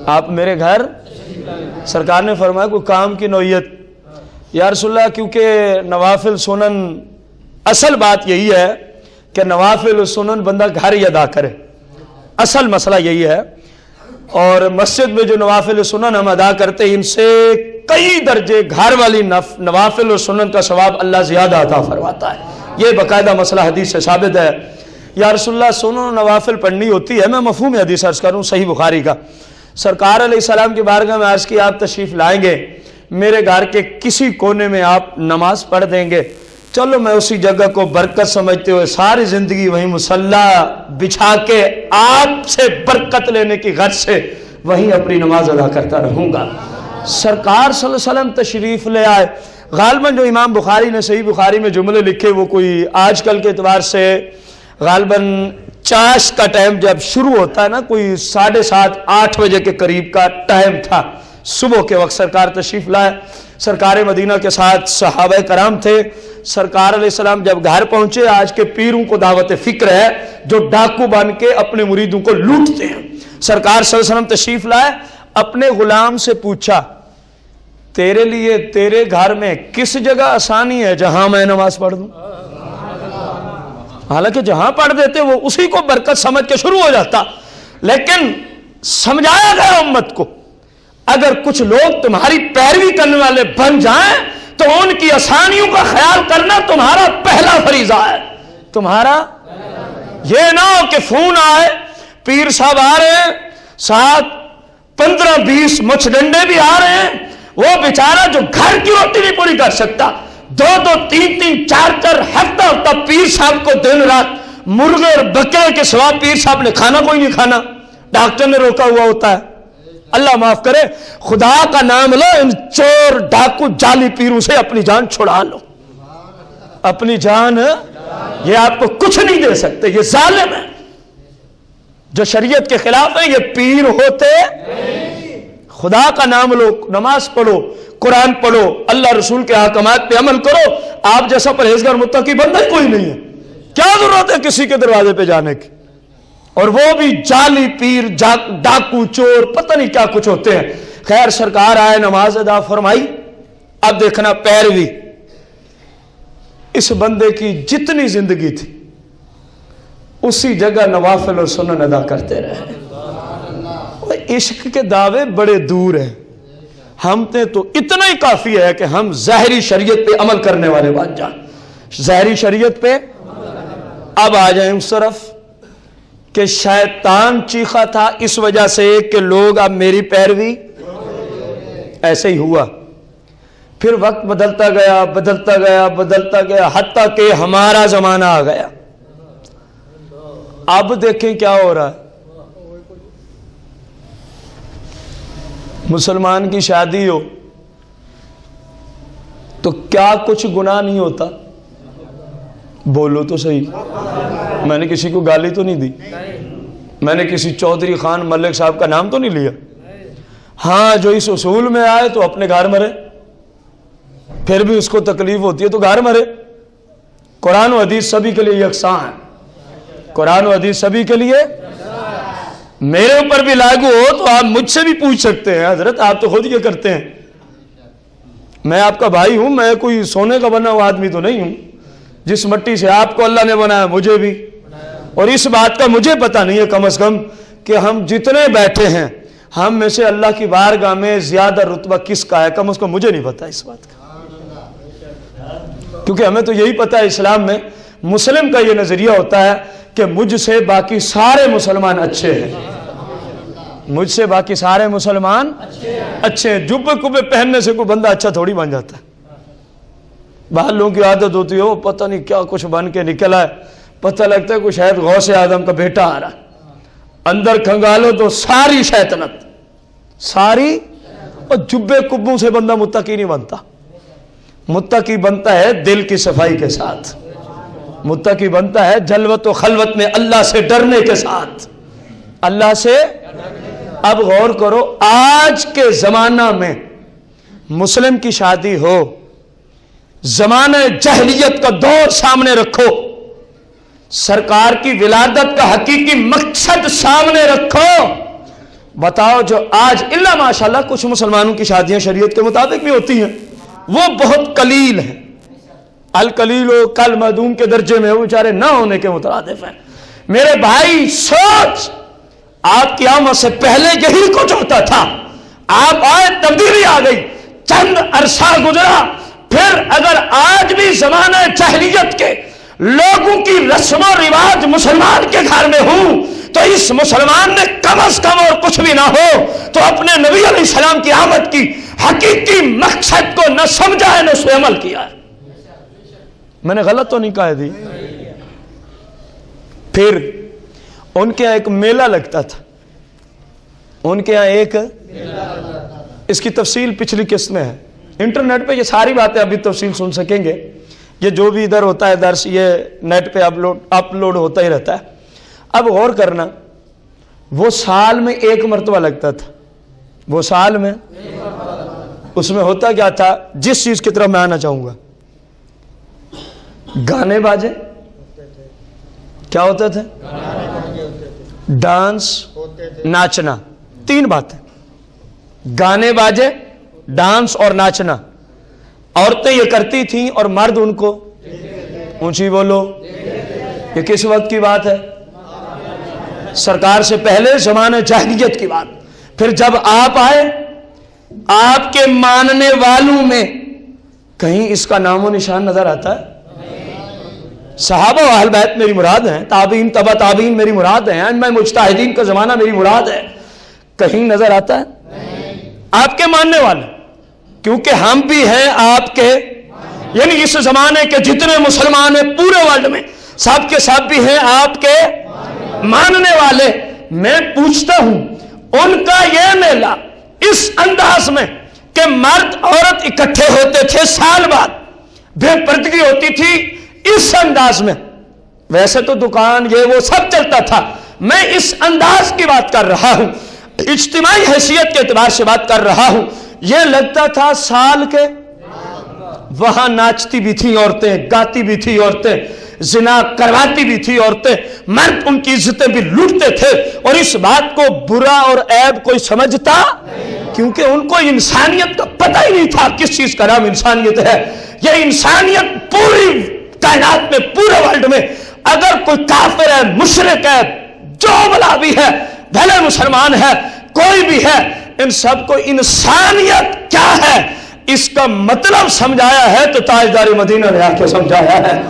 آپ میرے گھر سرکار نے فرمایا کوئی کام کی نوعیت یا رسول اللہ، کیونکہ نوافل سنن اصل بات یہی ہے کہ نوافل سنن بندہ گھر ہی ادا کرے، اصل مسئلہ یہی ہے. اور مسجد میں جو نوافل سنن ہم ادا کرتے ہیں ان سے کئی درجے گھر والی نوافل و سنن کا ثواب اللہ زیادہ عطا فرماتا ہے. یہ باقاعدہ مسئلہ حدیث سے ثابت ہے. یا رسول اللہ سنن و نوافل پڑھنی ہوتی ہے. میں مفہوم حدیث عرض کروں صحیح بخاری کا. سرکار علیہ السلام کی بارگاہ میں عرض کی آپ تشریف لائیں گے، میرے گھر کے کسی کونے میں آپ نماز پڑھ دیں گے. چلو میں اسی جگہ کو برکت سمجھتے ہوئے ساری زندگی وہیں مصلی بچھا کے آپ سے برکت لینے کی غرض سے وہیں اپنی نماز ادا کرتا رہوں گا. سرکار صلی اللہ علیہ وسلم تشریف لے آئے. غالباً جو امام بخاری نے صحیح بخاری میں جملے لکھے وہ کوئی آج کل کے اعتبار سے غالباً چاش کا ٹائم جب شروع ہوتا ہے نا، کوئی 7:30 8 بجے کے قریب کا ٹائم تھا. صبح کے وقت سرکار تشریف لائے. سرکار مدینہ کے ساتھ صحابہ کرام تھے. سرکار علیہ السلام جب گھر پہنچے، آج کے پیروں کو دعوت فکر ہے جو ڈاکو بن کے اپنے مریدوں کو لوٹتے ہیں. سرکار صلی اللہ علیہ وسلم تشریف لائے، اپنے غلام سے پوچھا تیرے لیے تیرے گھر میں کس جگہ آسانی ہے جہاں میں نماز پڑھ دوں. حالانکہ جہاں پڑھ دیتے وہ اسی کو برکت سمجھ کے شروع ہو جاتا، لیکن سمجھایا گیا امت کو اگر کچھ لوگ تمہاری پیروی کرنے والے بن جائیں تو ان کی آسانیوں کا خیال کرنا تمہارا پہلا فریضہ ہے. تمہارا یہ نہ ہو کہ فون آئے پیر صاحب آ رہے ہیں، ساتھ 15-20 مچھ ڈنڈے بھی آ رہے ہیں، وہ بیچارہ جو گھر کی روٹی نہیں پوری کر سکتا 2-2 3-3 4-4 ہفتہ پیر صاحب کو دن رات مرغے اور بکرے کے سوا پیر صاحب نے کھانا کوئی نہیں کھانا، ڈاکٹر نے روکا ہوا ہوتا ہے. اللہ معاف کرے، خدا کا نام لو، ان چور ڈاکو جعلی پیروں سے اپنی جان چھڑا لو. اپنی جان یہ آپ کو کچھ نہیں دے سکتے، یہ ظالم ہے جو شریعت کے خلاف ہے. یہ پیر ہوتے خدا کا نام لو، نماز پڑھو، قرآن پڑھو، اللہ رسول کے احکامات پہ عمل کرو. آپ جیسا پرہیزگار متقی بندہ ہی کوئی نہیں ہے. کیا ضرورت ہے کسی کے دروازے پہ جانے کی؟ اور وہ بھی جعلی پیر، ڈاکو، چور، پتہ نہیں کیا کچھ ہوتے ہیں. خیر سرکار آئے، نماز ادا فرمائی. اب دیکھنا پیروی، اس بندے کی جتنی زندگی تھی اسی جگہ نوافل اور سنن ادا کرتے رہے. عشق کے دعوے بڑے دور ہیں، ہم تے تو اتنا ہی کافی ہے کہ ہم ظاہری شریعت پہ عمل کرنے والے بن جائیں. ظاہری شریعت پہ اب آ جائیں اس طرف کہ شیطان چیخا تھا اس وجہ سے کہ لوگ اب میری پیروی. ایسے ہی ہوا، پھر وقت بدلتا گیا بدلتا گیا بدلتا گیا حتیٰ کہ ہمارا زمانہ آ گیا. اب دیکھیں کیا ہو رہا ہے. مسلمان کی شادی ہو تو کیا کچھ گناہ نہیں ہوتا؟ بولو تو صحیح. میں نے کسی کو گالی تو نہیں دی، میں نے کسی چودھری خان ملک صاحب کا نام تو نہیں لیا. ہاں جو اس اصول میں آئے تو اپنے گھر مرے، پھر بھی اس کو تکلیف ہوتی ہے تو گھر مرے. قرآن و حدیث سبھی کے لیے یکساں ہے. قرآن و حدیث سبھی کے لیے، میرے اوپر بھی لاگو ہو تو آپ مجھ سے بھی پوچھ سکتے ہیں حضرت آپ تو خود یہ کرتے ہیں. میں آپ کا بھائی ہوں، میں کوئی سونے کا بنا ہوا آدمی تو نہیں ہوں. جس مٹی سے آپ کو اللہ نے بنایا مجھے بھی، اور اس بات کا مجھے پتہ نہیں ہے کم از کم کہ ہم جتنے بیٹھے ہیں ہم میں سے اللہ کی بارگاہ میں زیادہ رتبہ کس کا ہے، کم از کم مجھے نہیں پتہ اس بات کا. کیونکہ ہمیں تو یہی پتہ ہے اسلام میں مسلم کا یہ نظریہ ہوتا ہے کہ مجھ سے باقی سارے مسلمان اچھے ہیں. مجھ سے باقی سارے مسلمان اچھے ہیں. جبے کبے پہننے سے کوئی بندہ اچھا تھوڑی بن جاتا ہے. باہر لوگوں کی عادت ہوتی ہے وہ پتہ نہیں کیا کچھ بن کے نکلا ہے، پتہ لگتا ہے کوئی شاید غوث اعظم کا بیٹا آ رہا ہے. اندر کھنگالو تو ساری شیطنت ساری. اور جبے کبوں سے بندہ متقی نہیں بنتا. متقی بنتا ہے دل کی صفائی کے ساتھ، متقی بنتا ہے جلوت و خلوت میں اللہ سے ڈرنے کے ساتھ. اللہ سے اب غور کرو، آج کے زمانہ میں مسلم کی شادی ہو، زمانہ جہلیت کا دور سامنے رکھو، سرکار کی ولادت کا حقیقی مقصد سامنے رکھو، بتاؤ جو آج اللہ ماشاءاللہ کچھ مسلمانوں کی شادیاں شریعت کے مطابق بھی ہوتی ہیں وہ بہت قلیل ہیں، القلیل و کل مدوم کے درجے میں وہ بیچارے نہ ہونے کے مترادف ہیں۔ میرے بھائی سوچ، آپ کی آمد سے پہلے یہی کچھ ہوتا تھا، آپ آئے تبدیلی آ گئی، چند عرصہ گزرا، پھر اگر آج بھی زمانہ جاہلیت کے لوگوں کی رسم و رواج مسلمان کے گھر میں ہوں تو اس مسلمان نے کم از کم اور کچھ بھی نہ ہو تو اپنے نبی علیہ السلام کی آمد کی حقیقی مقصد کو نہ سمجھا ہے نہ اس پہ عمل کیا ہے۔ میں نے غلط تو نہیں کہا تھی؟ پھر ان کے یہاں ایک میلہ لگتا تھا، ان کے یہاں ایک، اس کی تفصیل پچھلی قسط میں ہے، انٹرنیٹ پہ یہ ساری باتیں ابھی تفصیل سن سکیں گے، یہ جو بھی ادھر ہوتا ہے درس یہ نیٹ پہ اپلوڈ ہوتا ہی رہتا ہے۔ اب غور کرنا، وہ سال میں ایک مرتبہ لگتا تھا، وہ سال میں، اس میں ہوتا کیا تھا، جس چیز کی طرف میں آنا چاہوں گا، گانے باجے کیا ہوتے تھے، ڈانس ناچنا، تین باتیں، گانے باجے ڈانس اور ناچنا، عورتیں یہ کرتی تھیں اور مرد ان کو، اونچی بولو، یہ کس وقت کی بات ہے؟ سرکار سے پہلے زمانہ جاہلیت کی بات۔ پھر جب آپ آئے، آپ کے ماننے والوں میں کہیں اس کا نام و نشان نظر آتا ہے؟ صحابہ و اہل بیت میری مراد ہیں، تابعین تبع تابعین میری مراد ہیں، ائمہ مجتہدین کا زمانہ میری مراد ہے، کہیں نظر آتا ہے؟ آپ کے ماننے والے، کیونکہ ہم بھی ہیں آپ کے، یعنی اس زمانے کے جتنے مسلمان ہیں پورے ورلڈ میں سب کے سب بھی ہیں آپ کے ماننے والے۔ میں پوچھتا ہوں، ان کا یہ میلہ اس انداز میں کہ مرد عورت اکٹھے ہوتے تھے سال بعد، بے پردگی ہوتی تھی، اس انداز میں، ویسے تو دکان یہ وہ سب چلتا تھا، میں اس انداز کی بات کر رہا ہوں، اجتماعی حیثیت کے اعتبار سے بات کر رہا ہوں، یہ لگتا تھا سال کے، وہاں ناچتی بھی تھی عورتیں، گاتی بھی تھی عورتیں، زنا کرواتی بھی تھی عورتیں، مرد ان کی عزتیں بھی لوٹتے تھے، اور اس بات کو برا اور عیب کوئی سمجھتا، کیونکہ ان کو انسانیت کا پتہ ہی نہیں تھا کس چیز کا نام انسانیت ہے۔ یہ انسانیت پوری کائنات میں، پورے ورلڈ میں اگر کوئی کافر ہے، مشرک ہے، جو بلا بھی ہے، بھلے مسلمان ہے، کوئی بھی ہے، ان سب کو انسانیت کیا ہے اس کا مطلب سمجھایا ہے تو تاجدار مدینہ نے آ کے سمجھایا ہے۔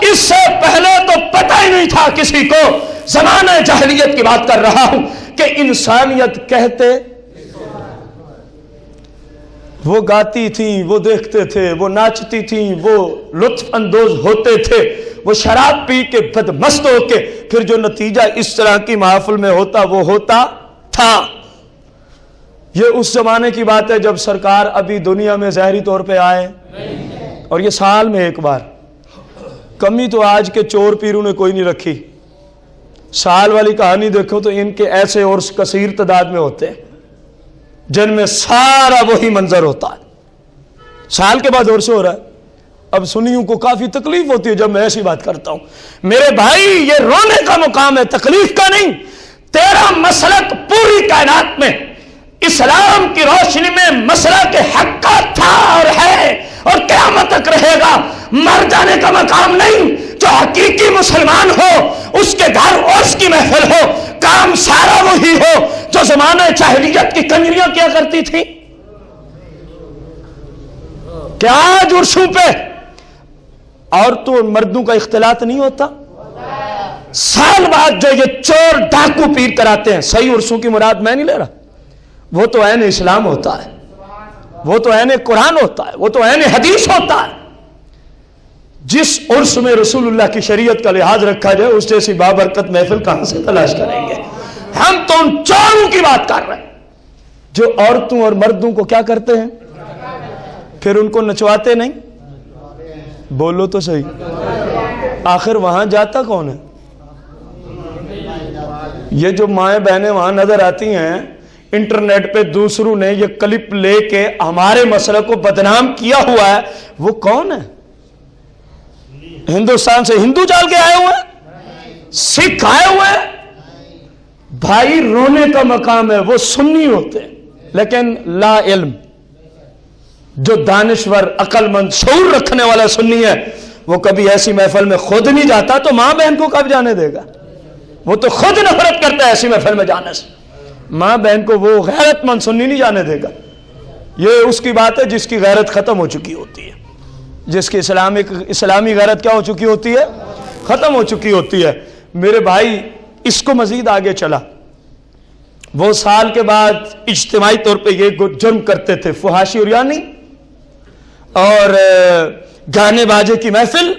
اس سے پہلے تو پتہ ہی نہیں تھا کسی کو، زمانہ جاہلیت کی بات کر رہا ہوں کہ انسانیت کہتے، وہ گاتی تھیں، وہ دیکھتے تھے، وہ ناچتی تھیں، وہ لطف اندوز ہوتے تھے، وہ شراب پی کے بدمست ہو کے پھر جو نتیجہ اس طرح کی محفل میں ہوتا وہ ہوتا تھا۔ یہ اس زمانے کی بات ہے جب سرکار ابھی دنیا میں ظاہری طور پہ آئے، اور یہ سال میں ایک بار۔ کمی تو آج کے چور پیروں نے کوئی نہیں رکھی، سال والی کہانی دیکھو تو ان کے ایسے اور کثیر تعداد میں ہوتے ہیں جن میں سارا وہی منظر ہوتا ہے۔ سال کے بعد اور سے ہو رہا ہے۔ اب سنیوں کو کافی تکلیف ہوتی ہے جب میں ایسی بات کرتا ہوں۔ میرے بھائی یہ رونے کا مقام ہے، تکلیف کا نہیں۔ تیرا مسلک پوری کائنات میں اسلام کی روشنی میں مسلک حق کا تھا اور ہے اور قیامت تک رہے گا۔ مر جانے کا مقام نہیں، جو حقیقی مسلمان ہو اس کے گھر عرس کی محفل ہو، کام سارا وہی ہو جو زمانہ جاہلیت کی کنجریاں کیا کرتی تھی۔ کیا آج عرسوں پہ عورتوں اور مردوں کا اختلاط نہیں ہوتا؟ سال بعد جو یہ چور ڈاکو پیر کراتے ہیں، صحیح عرسوں کی مراد میں نہیں لے رہا، وہ تو عین اسلام ہوتا ہے، وہ تو عین قرآن ہوتا ہے، وہ تو عین حدیث ہوتا ہے۔ جس عرس میں رسول اللہ کی شریعت کا لحاظ رکھا جائے اس جیسی بابرکت محفل کہاں سے تلاش کریں گے؟ ہم تو ان چوروں کی بات کر رہے ہیں جو عورتوں اور مردوں کو کیا کرتے ہیں، پھر ان کو نچواتے نہیں۔ بولو تو صحیح، آخر وہاں جاتا کون ہے؟ یہ جو مائیں بہنیں وہاں نظر آتی ہیں انٹرنیٹ پہ، دوسروں نے یہ کلپ لے کے ہمارے مسئلے کو بدنام کیا ہوا ہے، وہ کون ہے؟ ہندوستان سے ہندو چال کے آئے ہوئے ہیں، سکھ آئے ہوئے ہیں، بھائی رونے کا مقام ہے، وہ سنی ہوتے ہیں، لیکن لا علم جو دانشور عقل مند شعور رکھنے والا سنی ہے وہ کبھی ایسی محفل میں خود نہیں جاتا تو ماں بہن کو کب جانے دے گا؟ وہ تو خود نفرت کرتا ہے ایسی محفل میں جانے سے، ماں بہن کو وہ غیرت مند سنی نہیں جانے دے گا۔ یہ اس کی بات ہے جس کی غیرت ختم ہو چکی ہوتی ہے، جس کی اسلامی غیرت کیا ہو چکی ہوتی ہے؟ ختم ہو چکی ہوتی ہے۔ میرے بھائی اس کو مزید آگے چلا، وہ سال کے بعد اجتماعی طور پہ یہ جرم کرتے تھے، فحاشی عریانی اور گانے باجے کی محفل،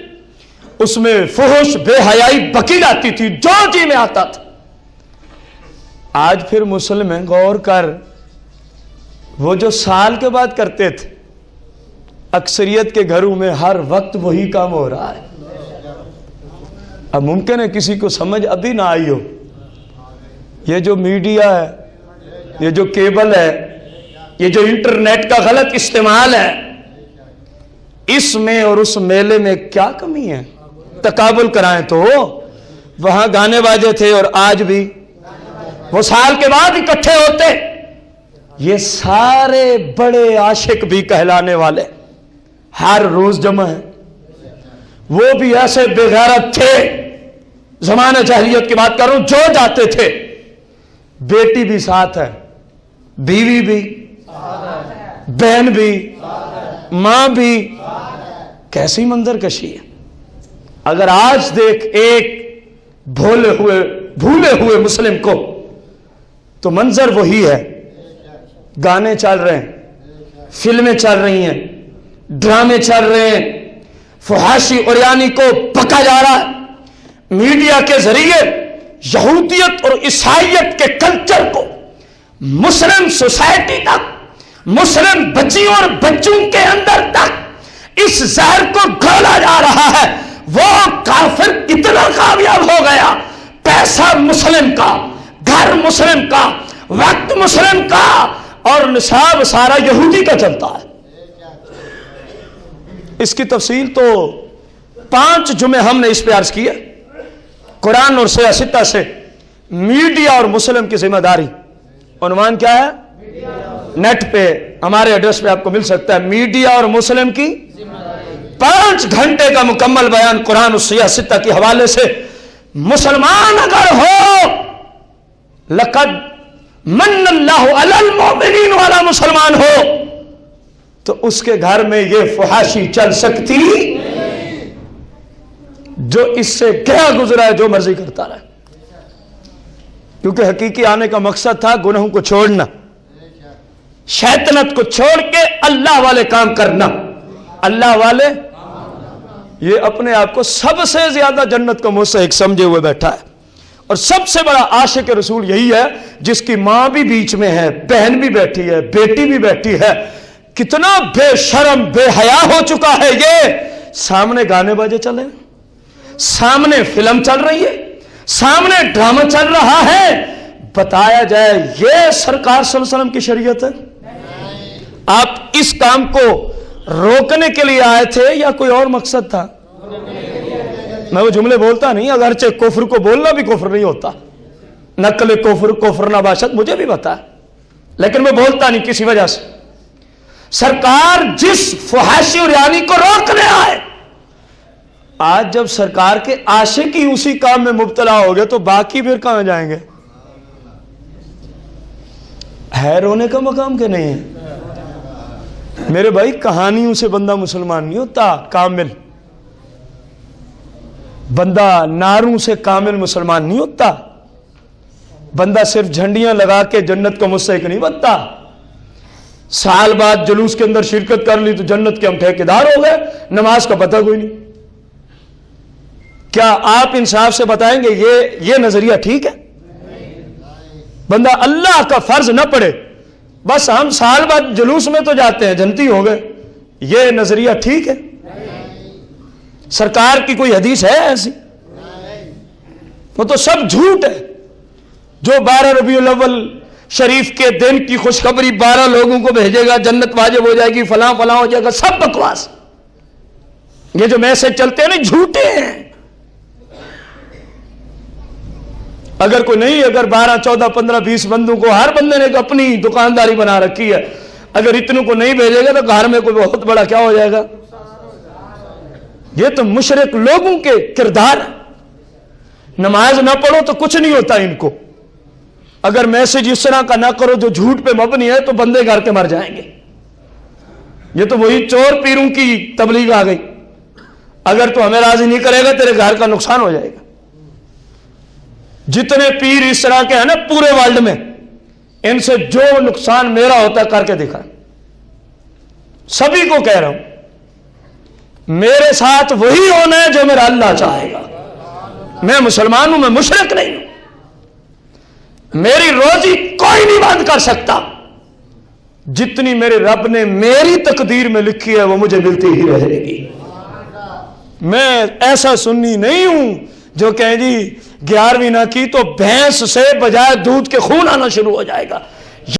اس میں فحش بے حیائی بکی جاتی تھی جو جی میں آتا تھا۔ آج پھر مسلم ہیں، غور کر، وہ جو سال کے بعد کرتے تھے اکثریت کے گھروں میں ہر وقت وہی کام ہو رہا ہے۔ اب ممکن ہے کسی کو سمجھ ابھی نہ آئی ہو، یہ جو میڈیا ہے، یہ جو کیبل ہے، یہ جو انٹرنیٹ کا غلط استعمال ہے، اس میں اور اس میلے میں کیا کمی ہے؟ تقابل کرائیں تو وہاں گانے باجے تھے اور آج بھی وہ سال کے بعد اکٹھے ہوتے، یہ سارے بڑے عاشق بھی کہلانے والے ہر روز جمع ہیں۔ وہ بھی ایسے بے غیرت تھے، زمانہ جاہلیت کی بات کر رہا ہوں، جو جاتے تھے بیٹی بھی ساتھ ہے، بیوی بھی، بہن بھی، ماں بھی، کیسی منظر کشی ہے۔ اگر آج دیکھ ایک بھولے ہوئے مسلم کو تو منظر وہی ہے، گانے چل رہے ہیں، فلمیں چل رہی ہیں، ڈرامے چل رہے ہیں، فحاشی عریانی کو پکا جا رہا ہے، میڈیا کے ذریعے یہودیت اور عیسائیت کے کلچر کو مسلم سوسائٹی تک، مسلم بچیوں اور بچوں کے اندر تک اس زہر کو گھولا جا رہا ہے۔ وہ کافر اتنا کامیاب ہو گیا، پیسہ مسلم کا، گھر مسلم کا، وقت مسلم کا، اور نصاب سارا یہودی کا چلتا ہے۔ اس کی تفصیل تو 5 جمعے ہم نے اس پہ عرض کی ہے، قرآن اور سیاستہ سے میڈیا اور مسلم کی ذمہ داری۔ عنوان کیا ہے؟ نیٹ پہ ہمارے ایڈریس پہ آپ کو مل سکتا ہے، میڈیا اور مسلم کی 5 گھنٹے کا مکمل بیان قرآن اور سیاستہ کے حوالے سے۔ مسلمان اگر ہو، لقد من اللہ علی المؤمنین والا مسلمان ہو تو اس کے گھر میں یہ فحاشی چل سکتی جو اس سے کیا گزرا ہے، جو مرضی کرتا رہے، کیونکہ حقیقی آنے کا مقصد تھا گناہوں کو چھوڑنا، شیطنت کو چھوڑ کے اللہ والے کام کرنا۔ اللہ والے، یہ اپنے آپ کو سب سے زیادہ جنت کا مستحق سمجھے ہوئے بیٹھا ہے، اور سب سے بڑا عاشق رسول یہی ہے جس کی ماں بھی بیچ میں ہے، بہن بھی بیٹھی ہے، بیٹی بھی بیٹھی ہے۔ کتنا بے شرم بے حیا ہو چکا ہے یہ، سامنے گانے باجے چلے، سامنے فلم چل رہی ہے، سامنے ڈرامہ چل رہا ہے، بتایا جائے یہ سرکار صلی اللہ علیہ وسلم کی شریعت ہے؟ آپ اس کام کو روکنے کے لیے آئے تھے یا کوئی اور مقصد تھا؟ میں وہ جملے بولتا نہیں، اگرچہ کفر کو بولنا بھی کفر نہیں ہوتا، نقل کفر کفر نہ باشد، مجھے بھی پتا ہے، لیکن میں بولتا نہیں کسی وجہ سے۔ سرکار جس فحاشی عریانی کو روکنے آئے، آج جب سرکار کے عاشق ہی اسی کام میں مبتلا ہو گئے تو باقی پھر کہاں جائیں گے؟ ہے رونے کا مقام کہ نہیں ہے؟ میرے بھائی کہانیوں سے بندہ مسلمان نہیں ہوتا کامل، بندہ نعروں سے کامل مسلمان نہیں ہوتا، بندہ صرف جھنڈیاں لگا کے جنت کا مستحق نہیں بنتا۔ سال بعد جلوس کے اندر شرکت کر لی تو جنت کے ہم ٹھیکیدار ہو گئے، نماز کا پتہ کوئی نہیں۔ کیا آپ انصاف سے بتائیں گے یہ نظریہ ٹھیک ہے؟ بندہ اللہ کا فرض نہ پڑے، بس ہم سال بعد جلوس میں تو جاتے ہیں، جنتی ہو گئے، یہ نظریہ ٹھیک ہے؟ سرکار کی کوئی حدیث ہے ایسی؟ وہ تو سب جھوٹ ہے۔ جو 12 ربیع الاول شریف کے دن کی خوشخبری 12 لوگوں کو بھیجے گا، جنت واجب ہو جائے گی، فلاں فلاں ہو جائے گا، سب بکواس۔ یہ جو میسج چلتے ہیں نا، جھوٹے ہیں۔ اگر کوئی نہیں، اگر 12 14 15 20 بندوں کو، ہر بندے نے ایک اپنی دکانداری بنا رکھی ہے، اگر اتنوں کو نہیں بھیجے گا تو گھر میں کوئی بہت بڑا کیا ہو جائے گا؟ یہ تو مشرک لوگوں کے کردار ہیں۔ نماز نہ پڑھو تو کچھ نہیں ہوتا ان کو، اگر میسج اس طرح کا نہ کرو جو جھوٹ پہ مبنی ہے تو بندے گھر کے مر جائیں گے۔ یہ تو وہی چور پیروں کی تبلیغ آ گئی، اگر تو ہمیں راضی نہیں کرے گا تیرے گھر کا نقصان ہو جائے گا۔ جتنے پیر اس طرح کے ہیں نا پورے ورلڈ میں، ان سے جو نقصان میرا ہوتا ہے کر کے دکھا، سبھی کو کہہ رہا ہوں میرے ساتھ وہی ہونا ہے جو میرا اللہ چاہے گا۔ میں مسلمان ہوں، میں مشرک نہیں ہوں، میری روزی کوئی نہیں بند کر سکتا، جتنی میرے رب نے میری تقدیر میں لکھی ہے وہ مجھے ملتی ہی رہے گی۔ میں ایسا سنی نہیں ہوں جو کہیں جی 11ویں نہ کی تو بھینس سے بجائے دودھ کے خون آنا شروع ہو جائے گا۔